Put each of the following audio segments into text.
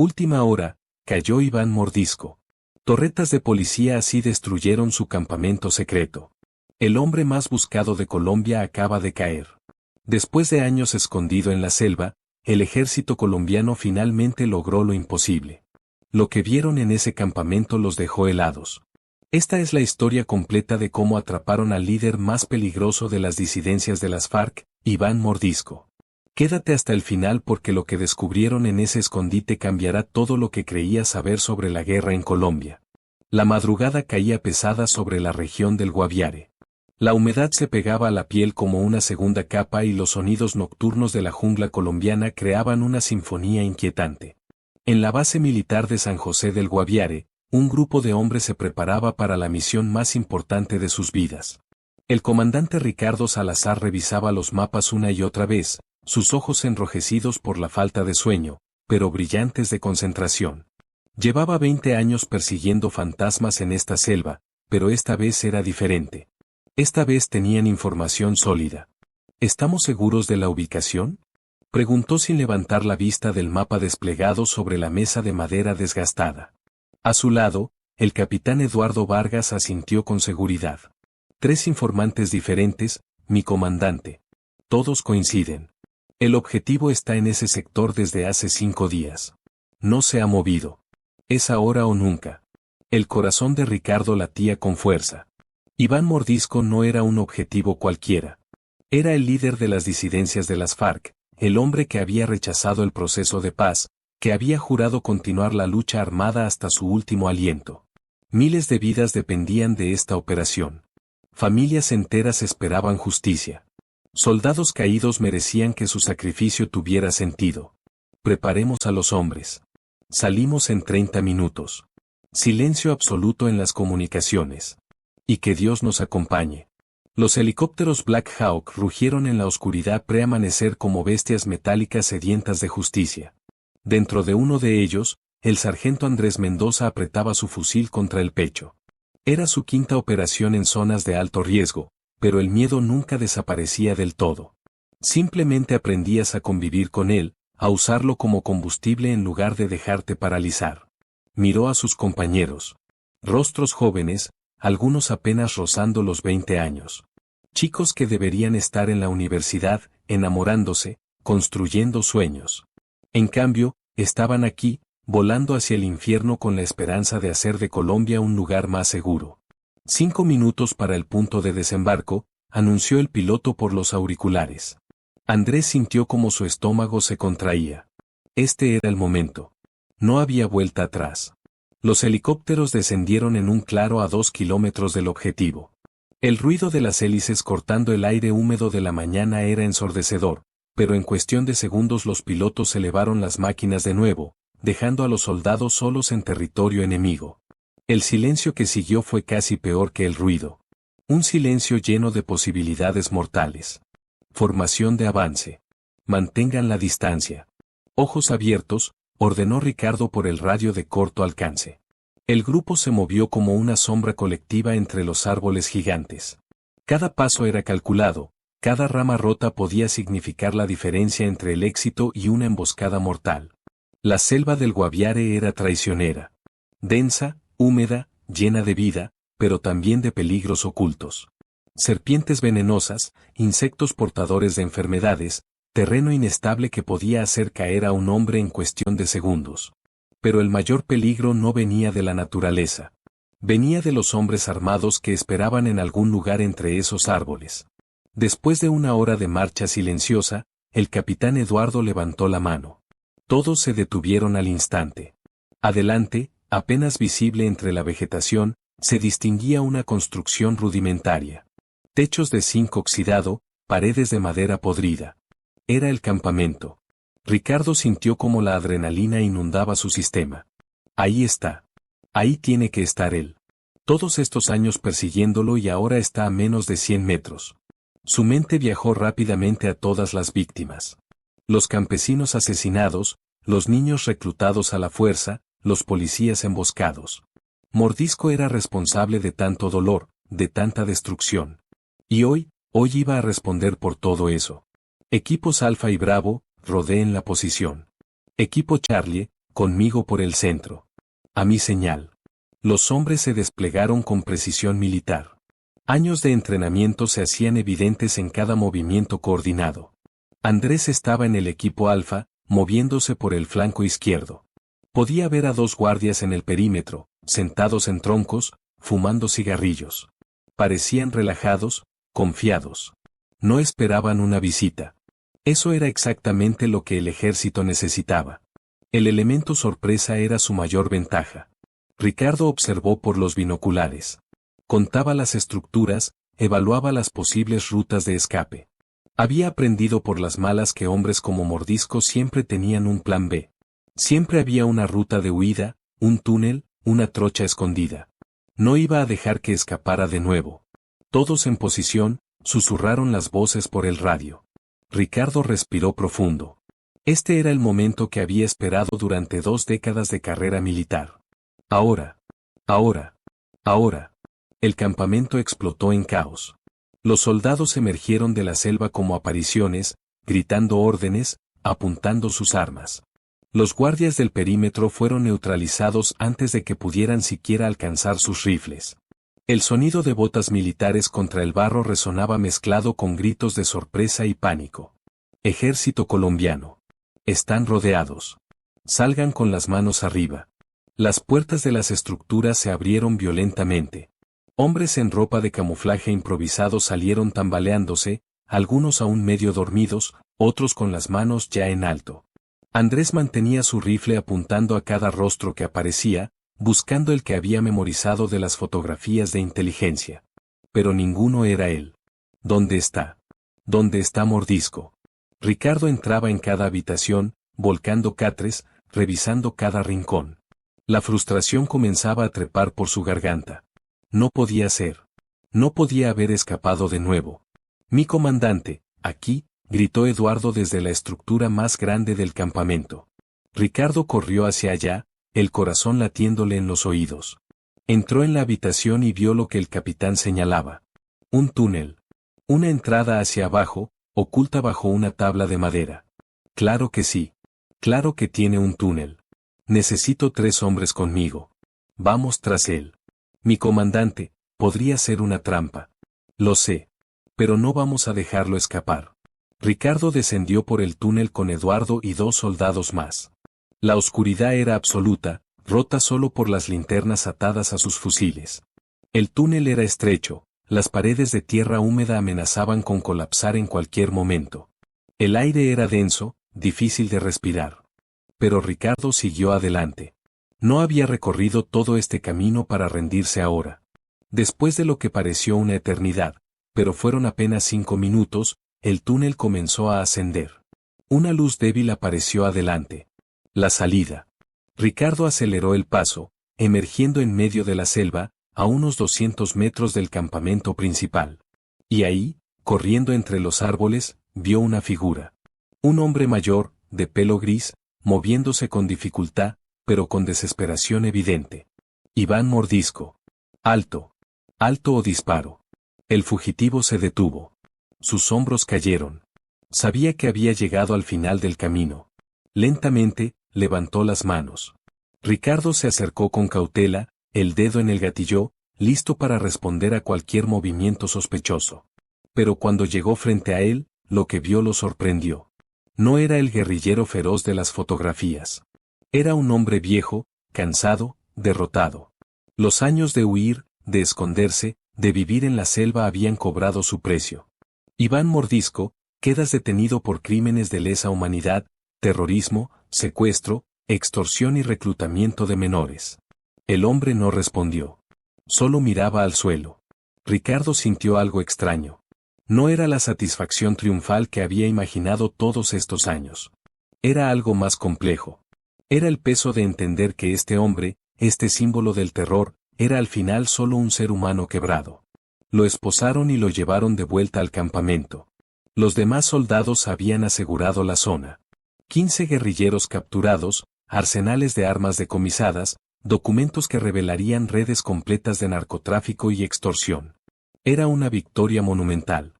Última hora, cayó Iván Mordisco. Torretas de policía así destruyeron su campamento secreto. El hombre más buscado de Colombia acaba de caer. Después de años escondido en la selva, el ejército colombiano finalmente logró lo imposible. Lo que vieron en ese campamento los dejó helados. Esta es la historia completa de cómo atraparon al líder más peligroso de las disidencias de las FARC, Iván Mordisco. Quédate hasta el final porque lo que descubrieron en ese escondite cambiará todo lo que creías saber sobre la guerra en Colombia. La madrugada caía pesada sobre la región del Guaviare. La humedad se pegaba a la piel como una segunda capa y los sonidos nocturnos de la jungla colombiana creaban una sinfonía inquietante. En la base militar de San José del Guaviare, un grupo de hombres se preparaba para la misión más importante de sus vidas. El comandante Ricardo Salazar revisaba los mapas una y otra vez, sus ojos enrojecidos por la falta de sueño, pero brillantes de concentración. Llevaba 20 años persiguiendo fantasmas en esta selva, pero esta vez era diferente. Esta vez tenían información sólida. ¿Estamos seguros de la ubicación?, preguntó sin levantar la vista del mapa desplegado sobre la mesa de madera desgastada. A su lado, el capitán Eduardo Vargas asintió con seguridad. 3 informantes diferentes, mi comandante. Todos coinciden. El objetivo está en ese sector desde hace 5 días. No se ha movido. Es ahora o nunca. El corazón de Ricardo latía con fuerza. Iván Mordisco no era un objetivo cualquiera. Era el líder de las disidencias de las FARC, el hombre que había rechazado el proceso de paz, que había jurado continuar la lucha armada hasta su último aliento. Miles de vidas dependían de esta operación. Familias enteras esperaban justicia. Soldados caídos merecían que su sacrificio tuviera sentido. Preparemos a los hombres. Salimos en 30 minutos. Silencio absoluto en las comunicaciones. Y que Dios nos acompañe. Los helicópteros Black Hawk rugieron en la oscuridad preamanecer como bestias metálicas sedientas de justicia. Dentro de uno de ellos, el sargento Andrés Mendoza apretaba su fusil contra el pecho. Era su 5ª operación en zonas de alto riesgo, pero el miedo nunca desaparecía del todo. Simplemente aprendías a convivir con él, a usarlo como combustible en lugar de dejarte paralizar. Miró a sus compañeros. Rostros jóvenes, algunos apenas rozando los 20 años. Chicos que deberían estar en la universidad, enamorándose, construyendo sueños. En cambio, estaban aquí, volando hacia el infierno con la esperanza de hacer de Colombia un lugar más seguro. 5 minutos para el punto de desembarco, anunció el piloto por los auriculares. Andrés sintió como su estómago se contraía. Este era el momento. No había vuelta atrás. Los helicópteros descendieron en un claro a 2 kilómetros del objetivo. El ruido de las hélices cortando el aire húmedo de la mañana era ensordecedor, pero en cuestión de segundos los pilotos elevaron las máquinas de nuevo, dejando a los soldados solos en territorio enemigo. El silencio que siguió fue casi peor que el ruido. Un silencio lleno de posibilidades mortales. Formación de avance. Mantengan la distancia. Ojos abiertos, ordenó Ricardo por el radio de corto alcance. El grupo se movió como una sombra colectiva entre los árboles gigantes. Cada paso era calculado, cada rama rota podía significar la diferencia entre el éxito y una emboscada mortal. La selva del Guaviare era traicionera. Densa, húmeda, llena de vida, pero también de peligros ocultos. Serpientes venenosas, insectos portadores de enfermedades, terreno inestable que podía hacer caer a un hombre en cuestión de segundos. Pero el mayor peligro no venía de la naturaleza. Venía de los hombres armados que esperaban en algún lugar entre esos árboles. Después de una hora de marcha silenciosa, el capitán Eduardo levantó la mano. Todos se detuvieron al instante. Adelante, apenas visible entre la vegetación, se distinguía una construcción rudimentaria. Techos de zinc oxidado, paredes de madera podrida. Era el campamento. Ricardo sintió como la adrenalina inundaba su sistema. Ahí está. Ahí tiene que estar él. Todos estos años persiguiéndolo y ahora está a menos de 100 metros. Su mente viajó rápidamente a todas las víctimas. Los campesinos asesinados, los niños reclutados a la fuerza, los policías emboscados. Mordisco era responsable de tanto dolor, de tanta destrucción. Y hoy iba a responder por todo eso. Equipos Alfa y Bravo, rodeen la posición. Equipo Charlie, conmigo por el centro. A mi señal. Los hombres se desplegaron con precisión militar. Años de entrenamiento se hacían evidentes en cada movimiento coordinado. Andrés estaba en el equipo alfa, moviéndose por el flanco izquierdo. Podía ver a 2 guardias en el perímetro, sentados en troncos, fumando cigarrillos. Parecían relajados, confiados. No esperaban una visita. Eso era exactamente lo que el ejército necesitaba. El elemento sorpresa era su mayor ventaja. Ricardo observó por los binoculares. Contaba las estructuras, evaluaba las posibles rutas de escape. Había aprendido por las malas que hombres como Mordisco siempre tenían un plan B. Siempre había una ruta de huida, un túnel, una trocha escondida. No iba a dejar que escapara de nuevo. Todos en posición, susurraron las voces por el radio. Ricardo respiró profundo. Este era el momento que había esperado durante 2 décadas de carrera militar. Ahora. El campamento explotó en caos. Los soldados emergieron de la selva como apariciones, gritando órdenes, apuntando sus armas. Los guardias del perímetro fueron neutralizados antes de que pudieran siquiera alcanzar sus rifles. El sonido de botas militares contra el barro resonaba mezclado con gritos de sorpresa y pánico. Ejército colombiano. Están rodeados. Salgan con las manos arriba. Las puertas de las estructuras se abrieron violentamente. Hombres en ropa de camuflaje improvisado salieron tambaleándose, algunos aún medio dormidos, otros con las manos ya en alto. Andrés mantenía su rifle apuntando a cada rostro que aparecía, buscando el que había memorizado de las fotografías de inteligencia. Pero ninguno era él. ¿Dónde está? ¿Dónde está Mordisco? Ricardo entraba en cada habitación, volcando catres, revisando cada rincón. La frustración comenzaba a trepar por su garganta. No podía ser. No podía haber escapado de nuevo. Mi comandante, aquí, gritó Eduardo desde la estructura más grande del campamento. Ricardo corrió hacia allá, el corazón latiéndole en los oídos. Entró en la habitación y vio lo que el capitán señalaba. Un túnel. Una entrada hacia abajo, oculta bajo una tabla de madera. Claro que sí. Claro que tiene un túnel. Necesito 3 hombres conmigo. Vamos tras él. Mi comandante, podría ser una trampa. Lo sé. Pero no vamos a dejarlo escapar. Ricardo descendió por el túnel con Eduardo y 2 soldados más. La oscuridad era absoluta, rota solo por las linternas atadas a sus fusiles. El túnel era estrecho, las paredes de tierra húmeda amenazaban con colapsar en cualquier momento. El aire era denso, difícil de respirar. Pero Ricardo siguió adelante. No había recorrido todo este camino para rendirse ahora. Después de lo que pareció una eternidad, pero fueron apenas 5 minutos, el túnel comenzó a ascender. Una luz débil apareció adelante. La salida. Ricardo aceleró el paso, emergiendo en medio de la selva, a unos 200 metros del campamento principal. Y ahí, corriendo entre los árboles, vio una figura. Un hombre mayor, de pelo gris, moviéndose con dificultad, pero con desesperación evidente. Iván Mordisco. Alto. Alto o disparo. El fugitivo se detuvo. Sus hombros cayeron. Sabía que había llegado al final del camino. Lentamente, levantó las manos. Ricardo se acercó con cautela, el dedo en el gatillo, listo para responder a cualquier movimiento sospechoso. Pero cuando llegó frente a él, lo que vio lo sorprendió. No era el guerrillero feroz de las fotografías. Era un hombre viejo, cansado, derrotado. Los años de huir, de esconderse, de vivir en la selva habían cobrado su precio. Iván Mordisco, quedas detenido por crímenes de lesa humanidad, terrorismo, secuestro, extorsión y reclutamiento de menores. El hombre no respondió. Solo miraba al suelo. Ricardo sintió algo extraño. No era la satisfacción triunfal que había imaginado todos estos años. Era algo más complejo. Era el peso de entender que este hombre, este símbolo del terror, era al final solo un ser humano quebrado. Lo esposaron y lo llevaron de vuelta al campamento. Los demás soldados habían asegurado la zona. 15 guerrilleros capturados, arsenales de armas decomisadas, documentos que revelarían redes completas de narcotráfico y extorsión. Era una victoria monumental.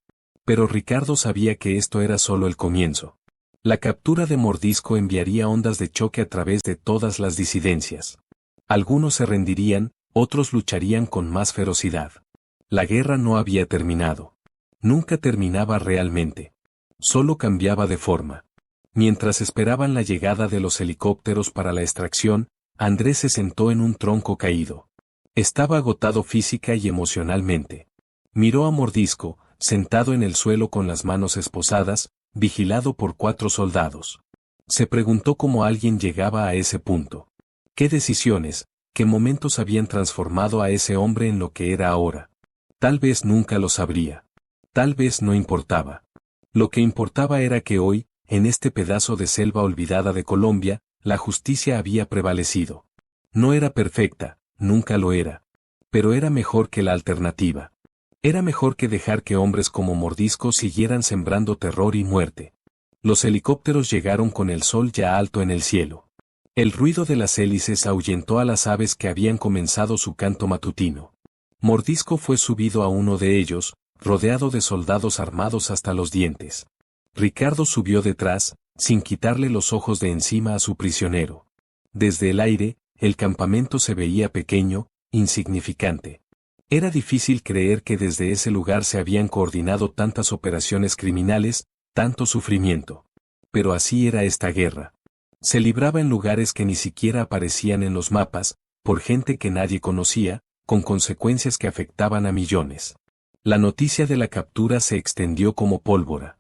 Pero Ricardo sabía que esto era solo el comienzo. La captura de Mordisco enviaría ondas de choque a través de todas las disidencias. Algunos se rendirían, otros lucharían con más ferocidad. La guerra no había terminado. Nunca terminaba realmente. Solo cambiaba de forma. Mientras esperaban la llegada de los helicópteros para la extracción, Andrés se sentó en un tronco caído. Estaba agotado física y emocionalmente. Miró a Mordisco, sentado en el suelo con las manos esposadas, vigilado por 4 soldados. Se preguntó cómo alguien llegaba a ese punto. ¿Qué decisiones, qué momentos habían transformado a ese hombre en lo que era ahora? Tal vez nunca lo sabría. Tal vez no importaba. Lo que importaba era que hoy, en este pedazo de selva olvidada de Colombia, la justicia había prevalecido. No era perfecta, nunca lo era. Pero era mejor que la alternativa. Era mejor que dejar que hombres como Mordisco siguieran sembrando terror y muerte. Los helicópteros llegaron con el sol ya alto en el cielo. El ruido de las hélices ahuyentó a las aves que habían comenzado su canto matutino. Mordisco fue subido a uno de ellos, rodeado de soldados armados hasta los dientes. Ricardo subió detrás, sin quitarle los ojos de encima a su prisionero. Desde el aire, el campamento se veía pequeño, insignificante. Era difícil creer que desde ese lugar se habían coordinado tantas operaciones criminales, tanto sufrimiento. Pero así era esta guerra. Se libraba en lugares que ni siquiera aparecían en los mapas, por gente que nadie conocía, con consecuencias que afectaban a millones. La noticia de la captura se extendió como pólvora.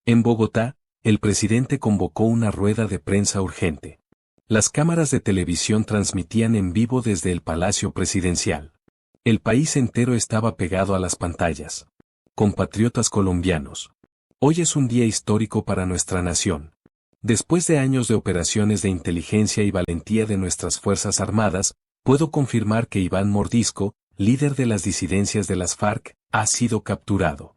En Bogotá, el presidente convocó una rueda de prensa urgente. Las cámaras de televisión transmitían en vivo desde el Palacio Presidencial. El país entero estaba pegado a las pantallas. Compatriotas colombianos. Hoy es un día histórico para nuestra nación. Después de años de operaciones de inteligencia y valentía de nuestras Fuerzas Armadas, puedo confirmar que Iván Mordisco, líder de las disidencias de las FARC, ha sido capturado.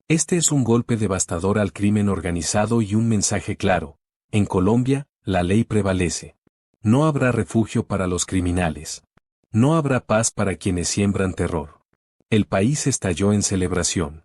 Este es un golpe devastador al crimen organizado y un mensaje claro. En Colombia, la ley prevalece. No habrá refugio para los criminales. No habrá paz para quienes siembran terror. El país estalló en celebración.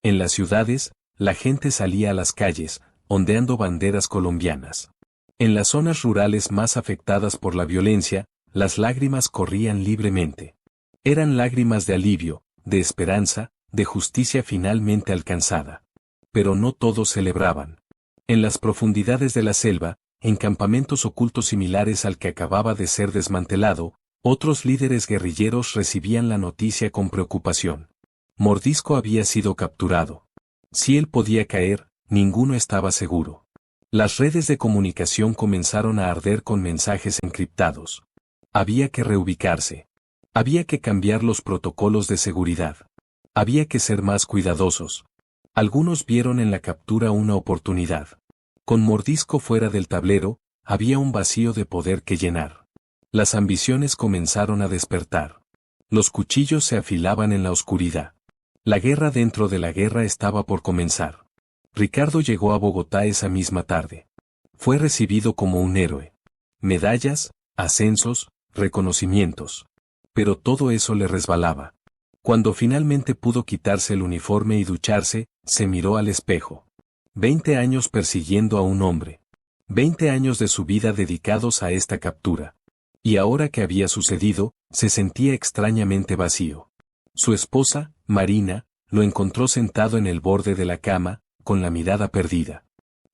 En las ciudades, la gente salía a las calles, ondeando banderas colombianas. En las zonas rurales más afectadas por la violencia, las lágrimas corrían libremente. Eran lágrimas de alivio, de esperanza, de justicia finalmente alcanzada. Pero no todos celebraban. En las profundidades de la selva, en campamentos ocultos similares al que acababa de ser desmantelado, otros líderes guerrilleros recibían la noticia con preocupación. Mordisco había sido capturado. Si él podía caer, ninguno estaba seguro. Las redes de comunicación comenzaron a arder con mensajes encriptados. Había que reubicarse. Había que cambiar los protocolos de seguridad. Había que ser más cuidadosos. Algunos vieron en la captura una oportunidad. Con Mordisco fuera del tablero, había un vacío de poder que llenar. Las ambiciones comenzaron a despertar. Los cuchillos se afilaban en la oscuridad. La guerra dentro de la guerra estaba por comenzar. Ricardo llegó a Bogotá esa misma tarde. Fue recibido como un héroe. Medallas, ascensos, reconocimientos. Pero todo eso le resbalaba. Cuando finalmente pudo quitarse el uniforme y ducharse, se miró al espejo. 20 años persiguiendo a un hombre. 20 años de su vida dedicados a esta captura. Y ahora que había sucedido, se sentía extrañamente vacío. Su esposa, Marina, lo encontró sentado en el borde de la cama, con la mirada perdida.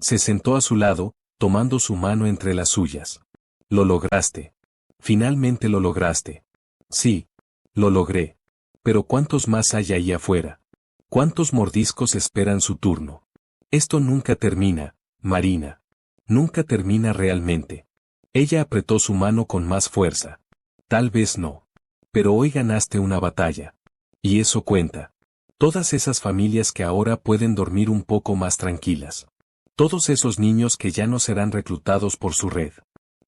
Se sentó a su lado, tomando su mano entre las suyas. Lo lograste. Finalmente lo lograste. Sí, lo logré. Pero ¿cuántos más hay ahí afuera? ¿Cuántos mordiscos esperan su turno? Esto nunca termina, Marina. Nunca termina realmente. Ella apretó su mano con más fuerza. Tal vez no. Pero hoy ganaste una batalla. Y eso cuenta. Todas esas familias que ahora pueden dormir un poco más tranquilas. Todos esos niños que ya no serán reclutados por su red.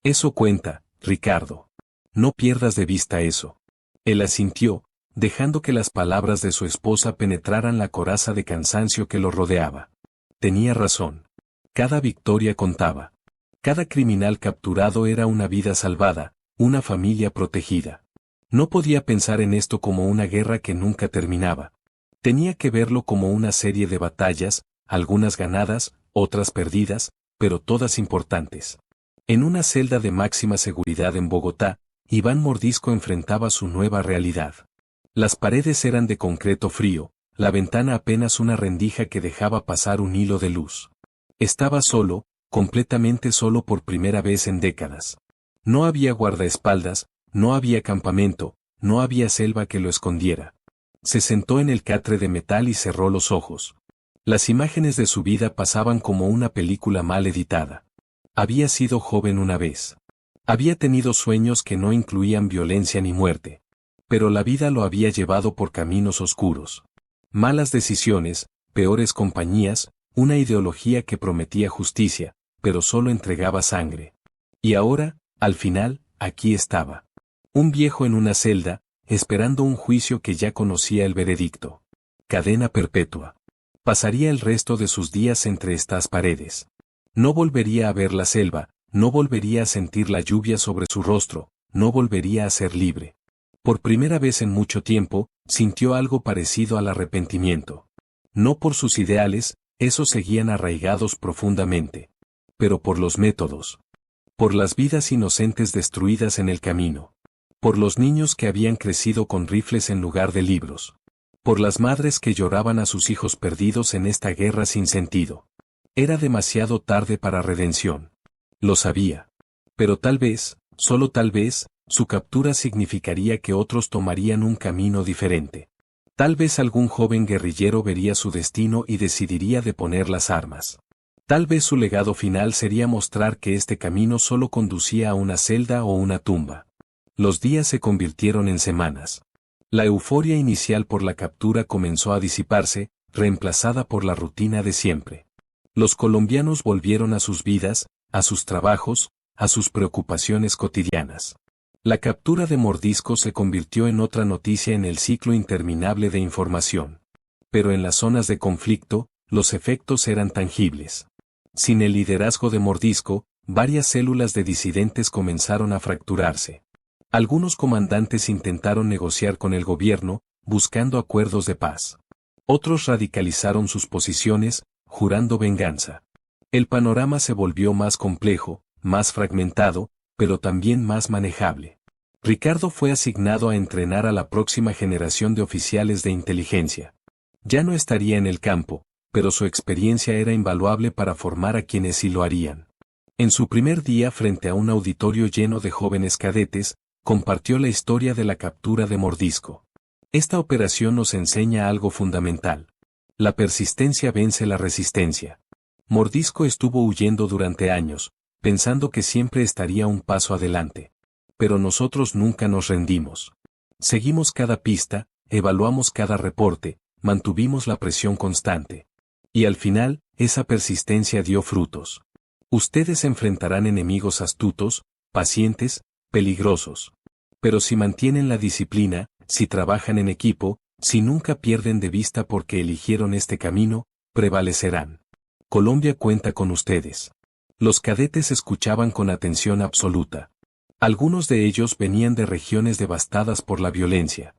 Eso cuenta, Ricardo. No pierdas de vista eso. Él asintió, dejando que las palabras de su esposa penetraran la coraza de cansancio que lo rodeaba. Tenía razón. Cada victoria contaba. Cada criminal capturado era una vida salvada, una familia protegida. No podía pensar en esto como una guerra que nunca terminaba. Tenía que verlo como una serie de batallas, algunas ganadas, otras perdidas, pero todas importantes. En una celda de máxima seguridad en Bogotá, Iván Mordisco enfrentaba su nueva realidad. Las paredes eran de concreto frío, la ventana apenas una rendija que dejaba pasar un hilo de luz. Estaba solo, completamente solo por primera vez en décadas. No había guardaespaldas, no había campamento, no había selva que lo escondiera. Se sentó en el catre de metal y cerró los ojos. Las imágenes de su vida pasaban como una película mal editada. Había sido joven una vez. Había tenido sueños que no incluían violencia ni muerte. Pero la vida lo había llevado por caminos oscuros. Malas decisiones, peores compañías, una ideología que prometía justicia, pero solo entregaba sangre. Y ahora, al final, aquí estaba. Un viejo en una celda, esperando un juicio que ya conocía el veredicto. Cadena perpetua. Pasaría el resto de sus días entre estas paredes. No volvería a ver la selva, no volvería a sentir la lluvia sobre su rostro, no volvería a ser libre. Por primera vez en mucho tiempo, sintió algo parecido al arrepentimiento. No por sus ideales, esos seguían arraigados profundamente. Pero por los métodos. Por las vidas inocentes destruidas en el camino. Por los niños que habían crecido con rifles en lugar de libros. Por las madres que lloraban a sus hijos perdidos en esta guerra sin sentido. Era demasiado tarde para redención. Lo sabía. Pero tal vez, solo tal vez, su captura significaría que otros tomarían un camino diferente. Tal vez algún joven guerrillero vería su destino y decidiría deponer las armas. Tal vez su legado final sería mostrar que este camino solo conducía a una celda o una tumba. Los días se convirtieron en semanas. La euforia inicial por la captura comenzó a disiparse, reemplazada por la rutina de siempre. Los colombianos volvieron a sus vidas, a sus trabajos, a sus preocupaciones cotidianas. La captura de Mordisco se convirtió en otra noticia en el ciclo interminable de información. Pero en las zonas de conflicto, los efectos eran tangibles. Sin el liderazgo de Mordisco, varias células de disidentes comenzaron a fracturarse. Algunos comandantes intentaron negociar con el gobierno, buscando acuerdos de paz. Otros radicalizaron sus posiciones, jurando venganza. El panorama se volvió más complejo, más fragmentado, pero también más manejable. Ricardo fue asignado a entrenar a la próxima generación de oficiales de inteligencia. Ya no estaría en el campo, pero su experiencia era invaluable para formar a quienes sí lo harían. En su primer día frente a un auditorio lleno de jóvenes cadetes, compartió la historia de la captura de Mordisco. Esta operación nos enseña algo fundamental. La persistencia vence la resistencia. Mordisco estuvo huyendo durante años, pensando que siempre estaría un paso adelante. Pero nosotros nunca nos rendimos. Seguimos cada pista, evaluamos cada reporte, mantuvimos la presión constante. Y al final, esa persistencia dio frutos. Ustedes enfrentarán enemigos astutos, pacientes, peligrosos. Pero si mantienen la disciplina, si trabajan en equipo, si nunca pierden de vista por qué eligieron este camino, prevalecerán. Colombia cuenta con ustedes. Los cadetes escuchaban con atención absoluta. Algunos de ellos venían de regiones devastadas por la violencia.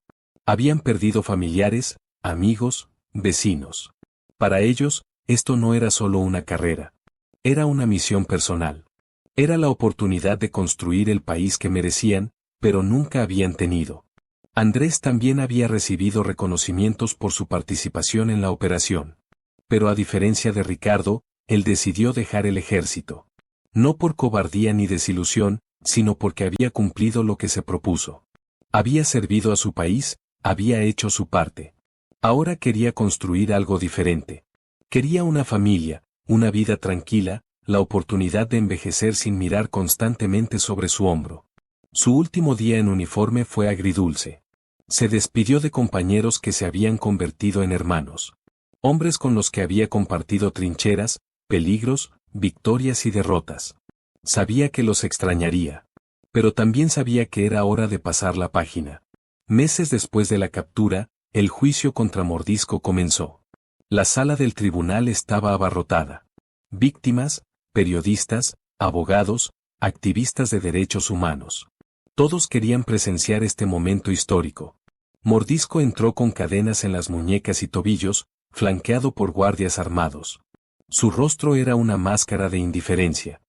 Habían perdido familiares, amigos, vecinos. Para ellos, esto no era solo una carrera. Era una misión personal. Era la oportunidad de construir el país que merecían, pero nunca habían tenido. Andrés también había recibido reconocimientos por su participación en la operación. Pero a diferencia de Ricardo, él decidió dejar el ejército. No por cobardía ni desilusión, sino porque había cumplido lo que se propuso. Había servido a su país, había hecho su parte. Ahora quería construir algo diferente. Quería una familia, una vida tranquila, la oportunidad de envejecer sin mirar constantemente sobre su hombro. Su último día en uniforme fue agridulce. Se despidió de compañeros que se habían convertido en hermanos. Hombres con los que había compartido trincheras, peligros, victorias y derrotas. Sabía que los extrañaría. Pero también sabía que era hora de pasar la página. Meses después de la captura, el juicio contra Mordisco comenzó. La sala del tribunal estaba abarrotada. Víctimas, periodistas, abogados, activistas de derechos humanos. Todos querían presenciar este momento histórico. Mordisco entró con cadenas en las muñecas y tobillos, flanqueado por guardias armados. Su rostro era una máscara de indiferencia.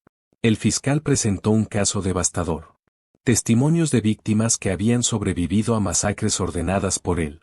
El fiscal presentó un caso devastador. Testimonios de víctimas que habían sobrevivido a masacres ordenadas por él.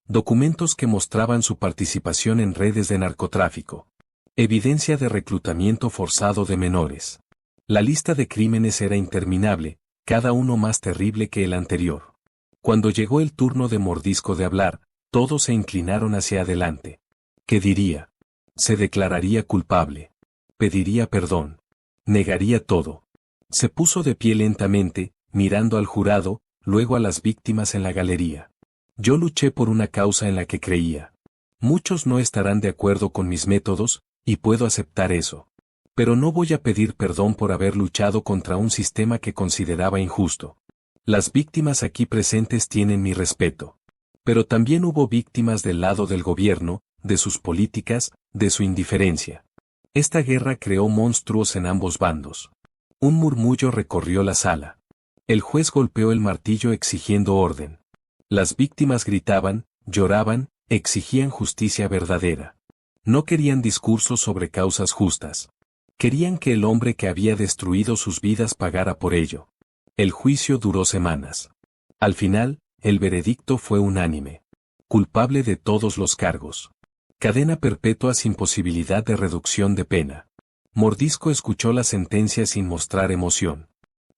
Documentos que mostraban su participación en redes de narcotráfico. Evidencia de reclutamiento forzado de menores. La lista de crímenes era interminable, cada uno más terrible que el anterior. Cuando llegó el turno de Mordisco de hablar, todos se inclinaron hacia adelante. ¿Qué diría? Se declararía culpable. Pediría perdón. Negaría todo. Se puso de pie lentamente, mirando al jurado, luego a las víctimas en la galería. Yo luché por una causa en la que creía. Muchos no estarán de acuerdo con mis métodos, y puedo aceptar eso. Pero no voy a pedir perdón por haber luchado contra un sistema que consideraba injusto. Las víctimas aquí presentes tienen mi respeto. Pero también hubo víctimas del lado del gobierno, de sus políticas, de su indiferencia. Esta guerra creó monstruos en ambos bandos. Un murmullo recorrió la sala. El juez golpeó el martillo exigiendo orden. Las víctimas gritaban, lloraban, exigían justicia verdadera. No querían discursos sobre causas justas. Querían que el hombre que había destruido sus vidas pagara por ello. El juicio duró semanas. Al final, el veredicto fue unánime. Culpable de todos los cargos. Cadena perpetua sin posibilidad de reducción de pena. Mordisco escuchó la sentencia sin mostrar emoción.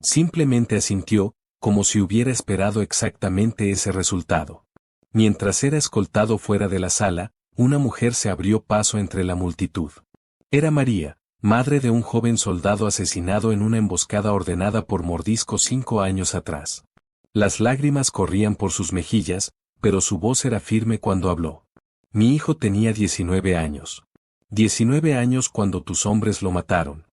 Simplemente asintió, como si hubiera esperado exactamente ese resultado. Mientras era escoltado fuera de la sala, una mujer se abrió paso entre la multitud. Era María, madre de un joven soldado asesinado en una emboscada ordenada por Mordisco 5 años atrás. Las lágrimas corrían por sus mejillas, pero su voz era firme cuando habló. Mi hijo tenía 19 años. 19 años cuando tus hombres lo mataron.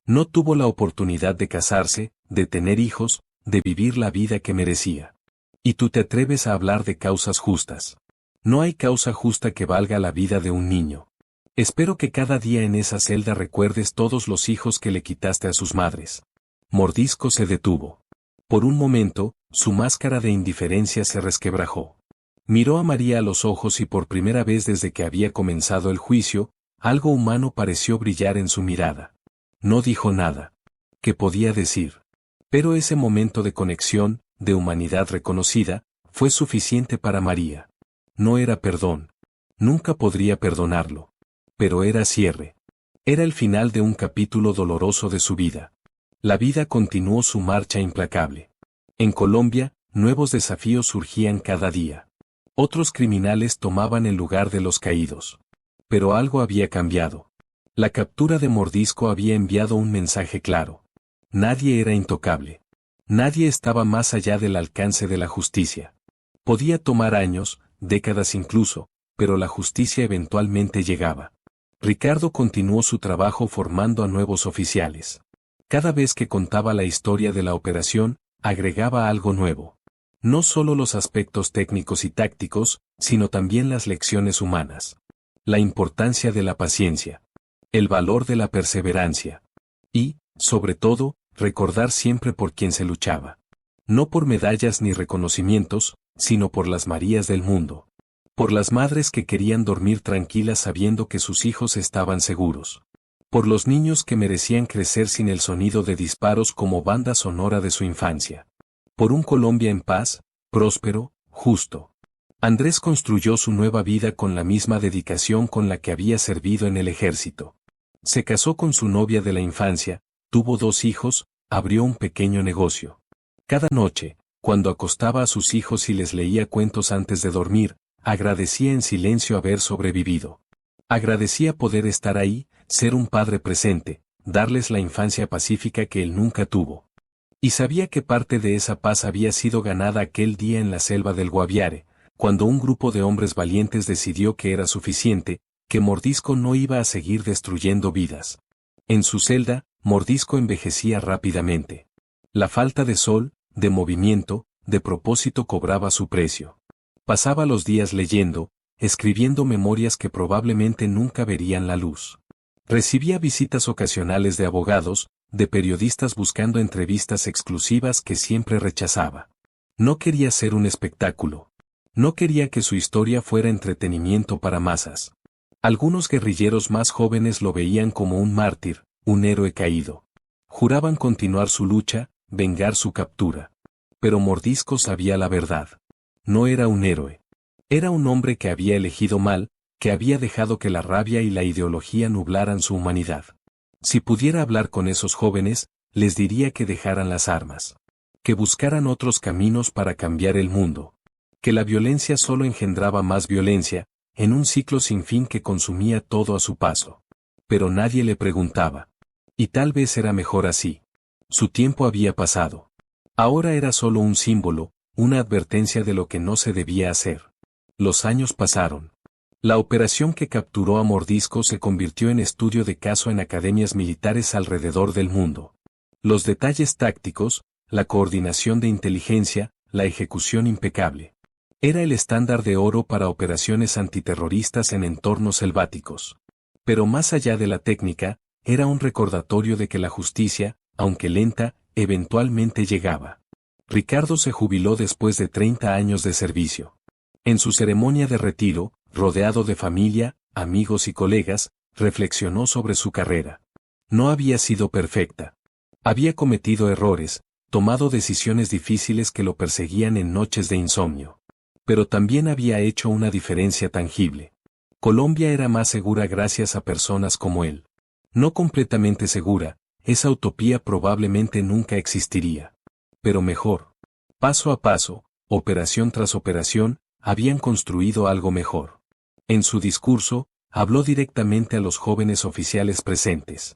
No tuvo la oportunidad de casarse, de tener hijos, de vivir la vida que merecía. Y tú te atreves a hablar de causas justas. No hay causa justa que valga la vida de un niño. Espero que cada día en esa celda recuerdes todos los hijos que le quitaste a sus madres. Mordisco se detuvo. Por un momento, su máscara de indiferencia se resquebrajó. Miró a María a los ojos y por primera vez desde que había comenzado el juicio, algo humano pareció brillar en su mirada. No dijo nada. ¿Qué podía decir? Pero ese momento de conexión, de humanidad reconocida, fue suficiente para María. No era perdón. Nunca podría perdonarlo. Pero era cierre. Era el final de un capítulo doloroso de su vida. La vida continuó su marcha implacable. En Colombia, nuevos desafíos surgían cada día. Otros criminales tomaban el lugar de los caídos. Pero algo había cambiado. La captura de Mordisco había enviado un mensaje claro. Nadie era intocable. Nadie estaba más allá del alcance de la justicia. Podía tomar años, décadas incluso, pero la justicia eventualmente llegaba. Ricardo continuó su trabajo formando a nuevos oficiales. Cada vez que contaba la historia de la operación, agregaba algo nuevo. No solo los aspectos técnicos y tácticos, sino también las lecciones humanas. La importancia de la paciencia. El valor de la perseverancia. Y, sobre todo, recordar siempre por quién se luchaba. No por medallas ni reconocimientos, sino por las Marías del mundo. Por las madres que querían dormir tranquilas sabiendo que sus hijos estaban seguros. Por los niños que merecían crecer sin el sonido de disparos como banda sonora de su infancia. Por un Colombia en paz, próspero, justo. Andrés construyó su nueva vida con la misma dedicación con la que había servido en el ejército. Se casó con su novia de la infancia, tuvo 2 hijos, abrió un pequeño negocio. Cada noche, cuando acostaba a sus hijos y les leía cuentos antes de dormir, agradecía en silencio haber sobrevivido. Agradecía poder estar ahí, ser un padre presente, darles la infancia pacífica que él nunca tuvo. Y sabía que parte de esa paz había sido ganada aquel día en la selva del Guaviare, cuando un grupo de hombres valientes decidió que era suficiente, que Mordisco no iba a seguir destruyendo vidas. En su celda, Mordisco envejecía rápidamente. La falta de sol, de movimiento, de propósito cobraba su precio. Pasaba los días leyendo, escribiendo memorias que probablemente nunca verían la luz. Recibía visitas ocasionales de abogados, de periodistas buscando entrevistas exclusivas que siempre rechazaba. No quería ser un espectáculo. No quería que su historia fuera entretenimiento para masas. Algunos guerrilleros más jóvenes lo veían como un mártir, un héroe caído. Juraban continuar su lucha, vengar su captura. Pero Mordisco sabía la verdad. No era un héroe. Era un hombre que había elegido mal, que había dejado que la rabia y la ideología nublaran su humanidad. Si pudiera hablar con esos jóvenes, les diría que dejaran las armas. Que buscaran otros caminos para cambiar el mundo. Que la violencia solo engendraba más violencia, en un ciclo sin fin que consumía todo a su paso. Pero nadie le preguntaba. Y tal vez era mejor así. Su tiempo había pasado. Ahora era solo un símbolo, una advertencia de lo que no se debía hacer. Los años pasaron. La operación que capturó a Mordisco se convirtió en estudio de caso en academias militares alrededor del mundo. Los detalles tácticos, la coordinación de inteligencia, la ejecución impecable. Era el estándar de oro para operaciones antiterroristas en entornos selváticos. Pero más allá de la técnica, era un recordatorio de que la justicia, aunque lenta, eventualmente llegaba. Ricardo se jubiló después de 30 años de servicio. En su ceremonia de retiro, rodeado de familia, amigos y colegas, reflexionó sobre su carrera. No había sido perfecta. Había cometido errores, tomado decisiones difíciles que lo perseguían en noches de insomnio. Pero también había hecho una diferencia tangible. Colombia era más segura gracias a personas como él. No completamente segura, esa utopía probablemente nunca existiría. Pero mejor. Paso a paso, operación tras operación, habían construido algo mejor. En su discurso, habló directamente a los jóvenes oficiales presentes.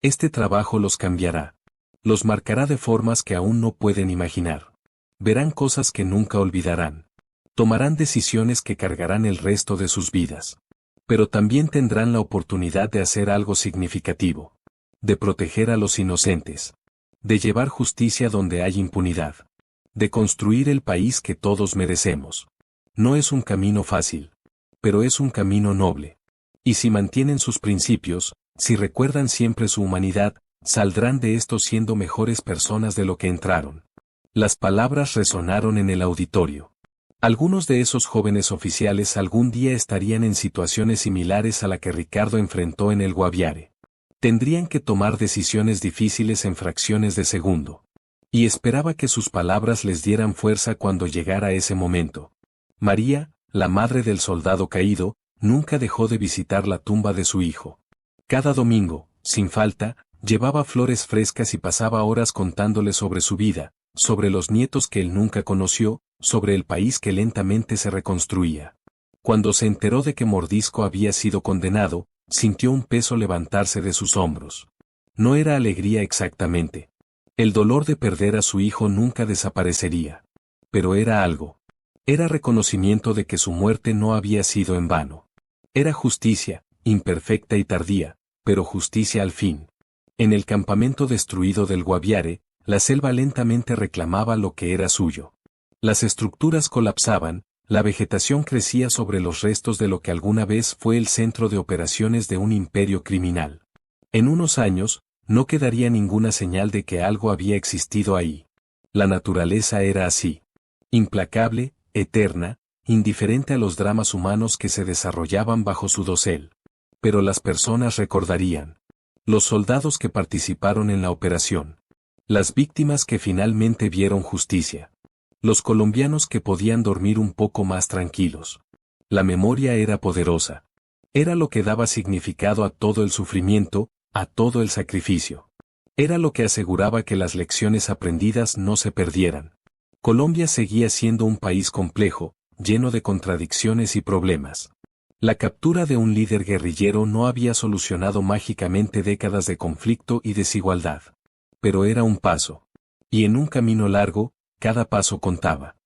Este trabajo los cambiará. Los marcará de formas que aún no pueden imaginar. Verán cosas que nunca olvidarán. Tomarán decisiones que cargarán el resto de sus vidas. Pero también tendrán la oportunidad de hacer algo significativo. De proteger a los inocentes. De llevar justicia donde hay impunidad. De construir el país que todos merecemos. No es un camino fácil. Pero es un camino noble. Y si mantienen sus principios, si recuerdan siempre su humanidad, saldrán de esto siendo mejores personas de lo que entraron. Las palabras resonaron en el auditorio. Algunos de esos jóvenes oficiales algún día estarían en situaciones similares a la que Ricardo enfrentó en el Guaviare. Tendrían que tomar decisiones difíciles en fracciones de segundo. Y esperaba que sus palabras les dieran fuerza cuando llegara ese momento. María, la madre del soldado caído, nunca dejó de visitar la tumba de su hijo. Cada domingo, sin falta, llevaba flores frescas y pasaba horas contándole sobre su vida, sobre los nietos que él nunca conoció, sobre el país que lentamente se reconstruía. Cuando se enteró de que Mordisco había sido condenado, sintió un peso levantarse de sus hombros. No era alegría exactamente. El dolor de perder a su hijo nunca desaparecería. Pero era algo. Era reconocimiento de que su muerte no había sido en vano. Era justicia, imperfecta y tardía, pero justicia al fin. En el campamento destruido del Guaviare, la selva lentamente reclamaba lo que era suyo. Las estructuras colapsaban, la vegetación crecía sobre los restos de lo que alguna vez fue el centro de operaciones de un imperio criminal. En unos años, no quedaría ninguna señal de que algo había existido ahí. La naturaleza era así. Implacable, eterna, indiferente a los dramas humanos que se desarrollaban bajo su dosel. Pero las personas recordarían. Los soldados que participaron en la operación. Las víctimas que finalmente vieron justicia. Los colombianos que podían dormir un poco más tranquilos. La memoria era poderosa. Era lo que daba significado a todo el sufrimiento, a todo el sacrificio. Era lo que aseguraba que las lecciones aprendidas no se perdieran. Colombia seguía siendo un país complejo, lleno de contradicciones y problemas. La captura de un líder guerrillero no había solucionado mágicamente décadas de conflicto y desigualdad. Pero era un paso. Y en un camino largo, cada paso contaba.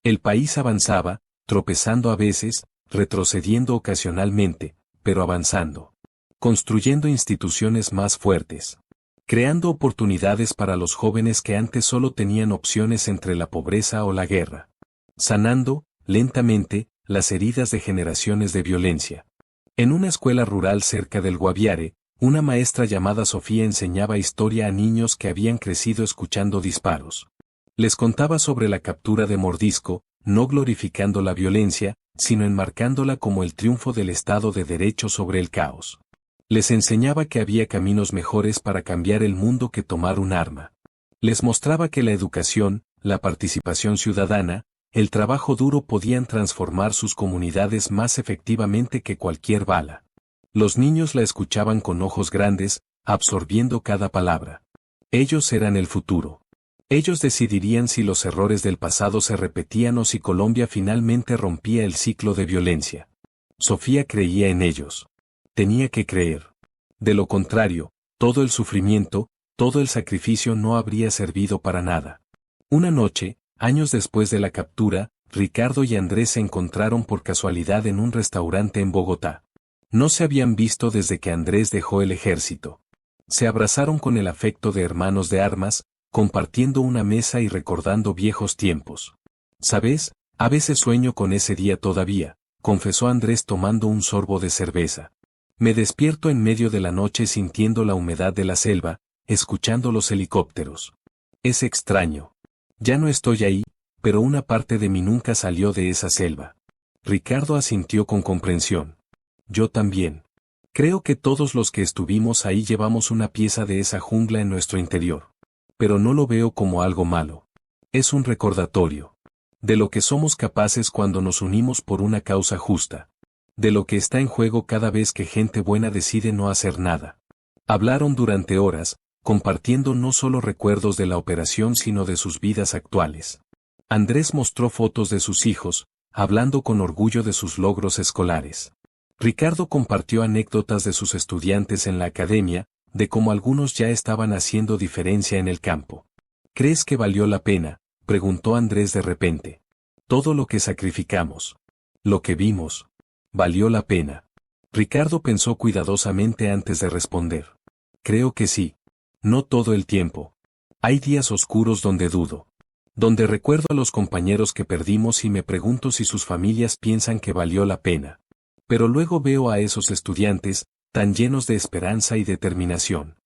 El país avanzaba, tropezando a veces, retrocediendo ocasionalmente, pero avanzando. Construyendo instituciones más fuertes. Creando oportunidades para los jóvenes que antes solo tenían opciones entre la pobreza o la guerra. Sanando, lentamente, las heridas de generaciones de violencia. En una escuela rural cerca del Guaviare, una maestra llamada Sofía enseñaba historia a niños que habían crecido escuchando disparos. Les contaba sobre la captura de Mordisco, no glorificando la violencia, sino enmarcándola como el triunfo del Estado de Derecho sobre el caos. Les enseñaba que había caminos mejores para cambiar el mundo que tomar un arma. Les mostraba que la educación, la participación ciudadana, el trabajo duro podían transformar sus comunidades más efectivamente que cualquier bala. Los niños la escuchaban con ojos grandes, absorbiendo cada palabra. Ellos eran el futuro. Ellos decidirían si los errores del pasado se repetían o si Colombia finalmente rompía el ciclo de violencia. Sofía creía en ellos. Tenía que creer. De lo contrario, todo el sufrimiento, todo el sacrificio no habría servido para nada. Una noche, años después de la captura, Ricardo y Andrés se encontraron por casualidad en un restaurante en Bogotá. No se habían visto desde que Andrés dejó el ejército. Se abrazaron con el afecto de hermanos de armas, compartiendo una mesa y recordando viejos tiempos. ¿Sabes? A veces sueño con ese día todavía, confesó Andrés tomando un sorbo de cerveza. Me despierto en medio de la noche sintiendo la humedad de la selva, escuchando los helicópteros. Es extraño. Ya no estoy ahí, pero una parte de mí nunca salió de esa selva. Ricardo asintió con comprensión. Yo también. Creo que todos los que estuvimos ahí llevamos una pieza de esa jungla en nuestro interior. Pero no lo veo como algo malo. Es un recordatorio. De lo que somos capaces cuando nos unimos por una causa justa. De lo que está en juego cada vez que gente buena decide no hacer nada. Hablaron durante horas, compartiendo no solo recuerdos de la operación sino de sus vidas actuales. Andrés mostró fotos de sus hijos, hablando con orgullo de sus logros escolares. Ricardo compartió anécdotas de sus estudiantes en la academia, de cómo algunos ya estaban haciendo diferencia en el campo. ¿Crees que valió la pena?, preguntó Andrés de repente. Todo lo que sacrificamos. Lo que vimos. ¿Valió la pena? Ricardo pensó cuidadosamente antes de responder. Creo que sí. No todo el tiempo. Hay días oscuros donde dudo. Donde recuerdo a los compañeros que perdimos y me pregunto si sus familias piensan que valió la pena. Pero luego veo a esos estudiantes, tan llenos de esperanza y determinación.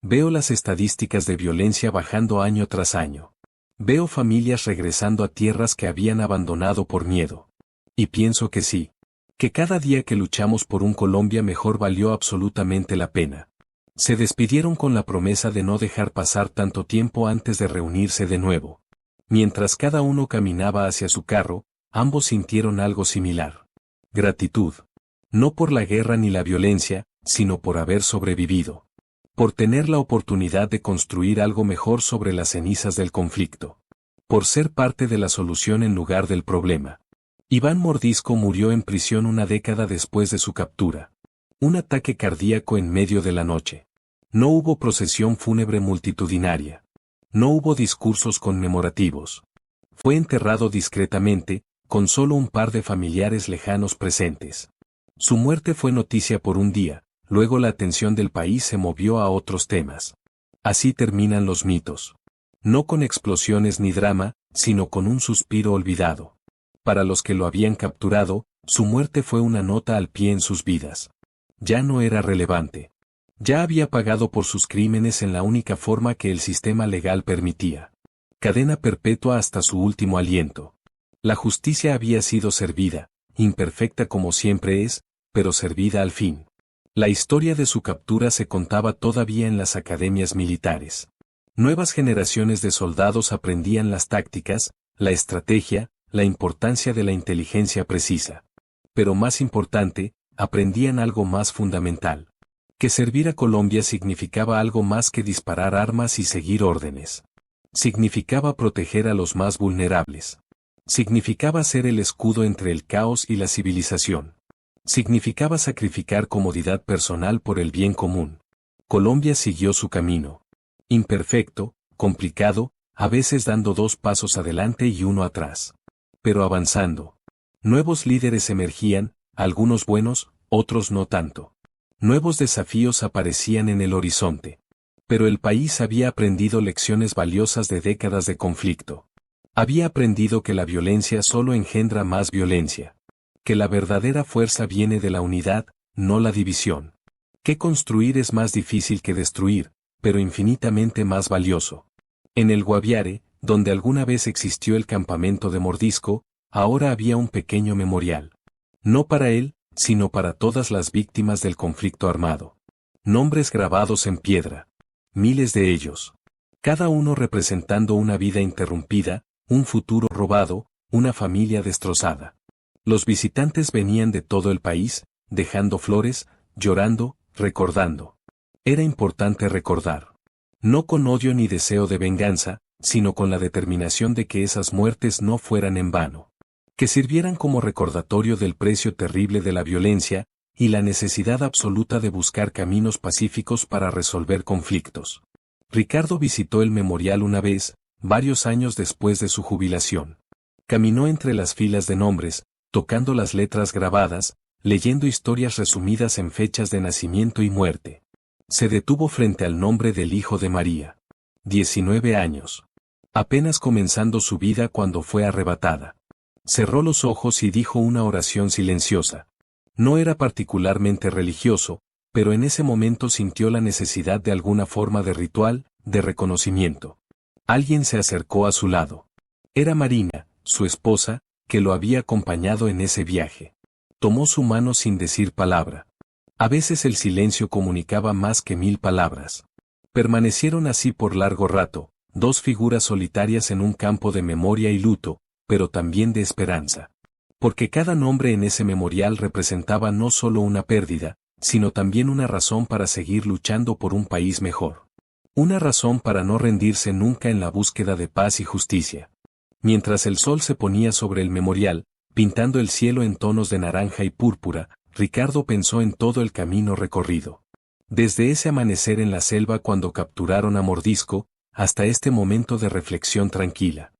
Veo las estadísticas de violencia bajando año tras año. Veo familias regresando a tierras que habían abandonado por miedo. Y pienso que sí. Que cada día que luchamos por un Colombia mejor valió absolutamente la pena. Se despidieron con la promesa de no dejar pasar tanto tiempo antes de reunirse de nuevo. Mientras cada uno caminaba hacia su carro, ambos sintieron algo similar. Gratitud. No por la guerra ni la violencia, sino por haber sobrevivido. Por tener la oportunidad de construir algo mejor sobre las cenizas del conflicto. Por ser parte de la solución en lugar del problema. Iván Mordisco murió en prisión una década después de su captura. Un ataque cardíaco en medio de la noche. No hubo procesión fúnebre multitudinaria. No hubo discursos conmemorativos. Fue enterrado discretamente, con solo un par de familiares lejanos presentes. Su muerte fue noticia por un día, luego la atención del país se movió a otros temas. Así terminan los mitos. No con explosiones ni drama, sino con un suspiro olvidado. Para los que lo habían capturado, su muerte fue una nota al pie en sus vidas. Ya no era relevante. Ya había pagado por sus crímenes en la única forma que el sistema legal permitía. Cadena perpetua hasta su último aliento. La justicia había sido servida, imperfecta como siempre es, pero servida al fin. La historia de su captura se contaba todavía en las academias militares. Nuevas generaciones de soldados aprendían las tácticas, la estrategia, la importancia de la inteligencia precisa. Pero más importante, aprendían algo más fundamental. Que servir a Colombia significaba algo más que disparar armas y seguir órdenes. Significaba proteger a los más vulnerables. Significaba ser el escudo entre el caos y la civilización. Significaba sacrificar comodidad personal por el bien común. Colombia siguió su camino. Imperfecto, complicado, a veces dando 2 pasos adelante y 1 atrás. Pero avanzando. Nuevos líderes emergían, algunos buenos, otros no tanto. Nuevos desafíos aparecían en el horizonte. Pero el país había aprendido lecciones valiosas de décadas de conflicto. Había aprendido que la violencia solo engendra más violencia. Que la verdadera fuerza viene de la unidad, no la división. Que construir es más difícil que destruir, pero infinitamente más valioso. En el Guaviare, donde alguna vez existió el campamento de Mordisco, ahora había un pequeño memorial. No para él, sino para todas las víctimas del conflicto armado. Nombres grabados en piedra. Miles de ellos. Cada uno representando una vida interrumpida, un futuro robado, una familia destrozada. Los visitantes venían de todo el país, dejando flores, llorando, recordando. Era importante recordar. No con odio ni deseo de venganza, sino con la determinación de que esas muertes no fueran en vano. Que sirvieran como recordatorio del precio terrible de la violencia, y la necesidad absoluta de buscar caminos pacíficos para resolver conflictos. Ricardo visitó el memorial una vez, varios años después de su jubilación. Caminó entre las filas de nombres, tocando las letras grabadas, leyendo historias resumidas en fechas de nacimiento y muerte. Se detuvo frente al nombre del hijo de María. 19 años. Apenas comenzando su vida cuando fue arrebatada. Cerró los ojos y dijo una oración silenciosa. No era particularmente religioso, pero en ese momento sintió la necesidad de alguna forma de ritual, de reconocimiento. Alguien se acercó a su lado. Era Marina, su esposa, que lo había acompañado en ese viaje. Tomó su mano sin decir palabra. A veces el silencio comunicaba más que 1000 palabras. Permanecieron así por largo rato, dos figuras solitarias en un campo de memoria y luto, pero también de esperanza. Porque cada nombre en ese memorial representaba no solo una pérdida, sino también una razón para seguir luchando por un país mejor. Una razón para no rendirse nunca en la búsqueda de paz y justicia. Mientras el sol se ponía sobre el memorial, pintando el cielo en tonos de naranja y púrpura, Ricardo pensó en todo el camino recorrido. Desde ese amanecer en la selva cuando capturaron a Mordisco, hasta este momento de reflexión tranquila.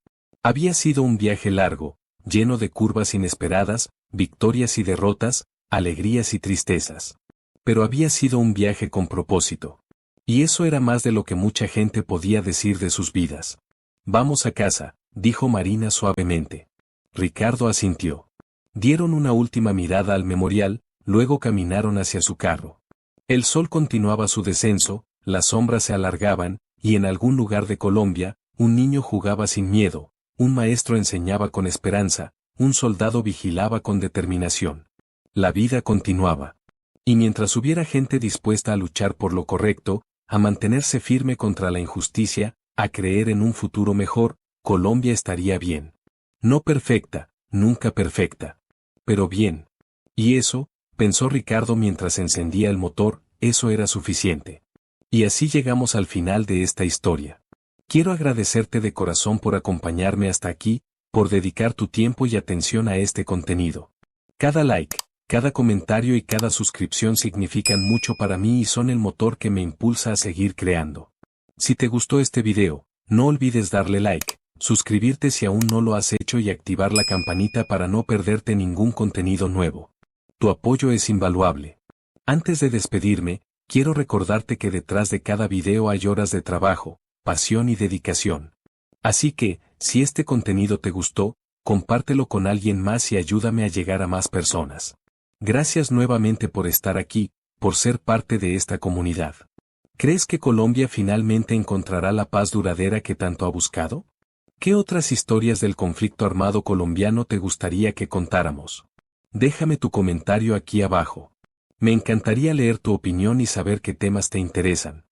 Había sido un viaje largo, lleno de curvas inesperadas, victorias y derrotas, alegrías y tristezas. Pero había sido un viaje con propósito. Y eso era más de lo que mucha gente podía decir de sus vidas. Vamos a casa, dijo Marina suavemente. Ricardo asintió. Dieron una última mirada al memorial, luego caminaron hacia su carro. El sol continuaba su descenso, las sombras se alargaban, y en algún lugar de Colombia, un niño jugaba sin miedo, un maestro enseñaba con esperanza, un soldado vigilaba con determinación. La vida continuaba. Y mientras hubiera gente dispuesta a luchar por lo correcto, a mantenerse firme contra la injusticia, a creer en un futuro mejor, Colombia estaría bien. No perfecta, nunca perfecta. Pero bien. Y eso, pensó Ricardo mientras encendía el motor, eso era suficiente. Y así llegamos al final de esta historia. Quiero agradecerte de corazón por acompañarme hasta aquí, por dedicar tu tiempo y atención a este contenido. Cada like, cada comentario y cada suscripción significan mucho para mí y son el motor que me impulsa a seguir creando. Si te gustó este video, no olvides darle like, suscribirte si aún no lo has hecho y activar la campanita para no perderte ningún contenido nuevo. Tu apoyo es invaluable. Antes de despedirme, quiero recordarte que detrás de cada video hay horas de trabajo, pasión y dedicación. Así que, si este contenido te gustó, compártelo con alguien más y ayúdame a llegar a más personas. Gracias nuevamente por estar aquí, por ser parte de esta comunidad. ¿Crees que Colombia finalmente encontrará la paz duradera que tanto ha buscado? ¿Qué otras historias del conflicto armado colombiano te gustaría que contáramos? Déjame tu comentario aquí abajo. Me encantaría leer tu opinión y saber qué temas te interesan.